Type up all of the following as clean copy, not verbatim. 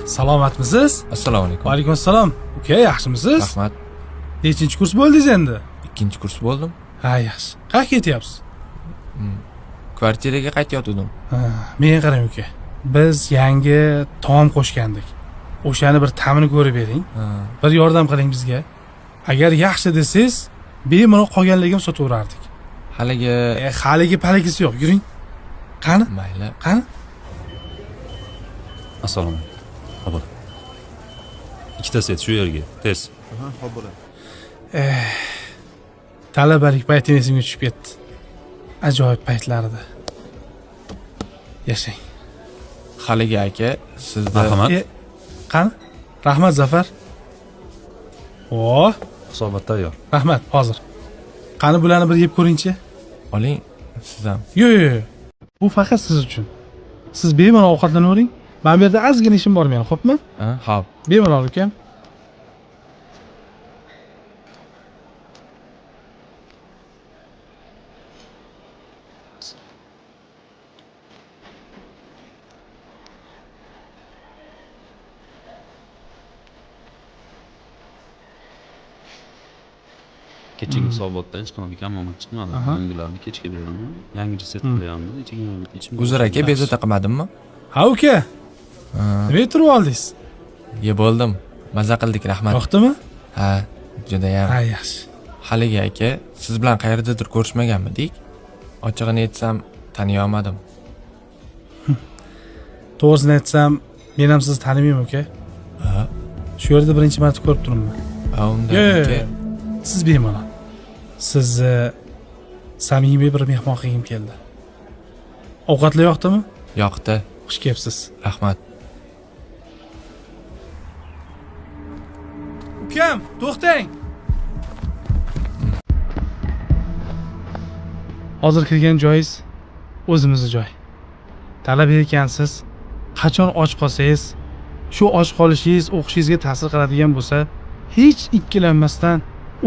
Salomatmisiz? Assalomu alaykum. Va alaykum assalom. Uka, yaxshimisiz? Rahmat. Nechinchi kurs bo'ldingiz endi? Ikkinchi kurs bo'ldim. Ha, yaxshi. Qayerga ketyapsiz? Kvartiraga qaytayotgandim. Ha, menga qarang uka. Biz yangi taom qo'shgandik. O'shani bir ta'mini ko'rib bering. Bir yordam qiling bizga. Agar yaxshi desangiz, bemalol qolganligini sotaverardik. Haligi paligisi yo'q. Yuring. Qani? Mayli. Qani? Assalomu alaykum. Xo'p. Ikkita set shu yerga. Tez. Xo'p bo'ladi. Talabalik paytim esimga tushib ketdi. Ajoyib paytlar edi. Yashang. Haligi aka, sizda Marhamat. Qani? Rahmat Zafar. O, Hisobot tayyor. rahmat, hozir. Qani bularni bir yeb ko'ringchi. oling, siz ham. Yo'q. Bu faqat siz uchun. Siz bemalol ovqatlanavering. Men bu yerda ozgina ishim bor meni, xo'pmi? Xo'p. Bemalol ukam. Kechagi hisobotdan hech qanaqa kamomad chiqmadi. Yangilarni kechga beraman. Yangi reset qilyapmiz. Ichimda Guzar aka bezovta qilmadimmi? Ha uka. Nima turib oldingiz? Bo'ldim. Maza qildik, rahmat. Yo'qdimi? Ha, juda ham. Ha, yaxshi. Haligi aka, siz bilan qayerdadir ko'rishmaganmidik? Ochig'ini aytsam, taniy olmadim. To'g'risini aytsam, men ham sizni tanimayman uka. Ha, Shu yerda birinchi marta ko'rib turibman. unda Yo'q. aka, Siz bemalol. Sizni samimiy bir mehmon qilgim keldi. Ovqatlar yoqdimi? yoqdi. Xush kelibsiz. Rahmat. Ukam, to'xtang. Hozir kirgan joyingiz o'zimizning joy. Talab ekansiz, qachon och qolsangiz, shu och qolishingiz o'qishingizga ta'sir qiladigan bo'lsa, hech ikkilanmasdan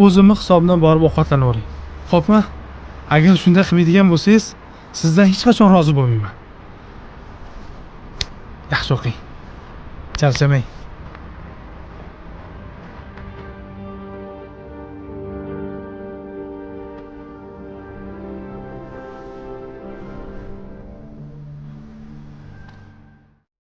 o'zimni hisobimdan borib ovqatlanavering. Xo'pmi? Agar shunday qilmaydigan bo'lsangiz, sizdan hech qachon rozi bo'lmayman. Yaxshi o'qing. Charchamang.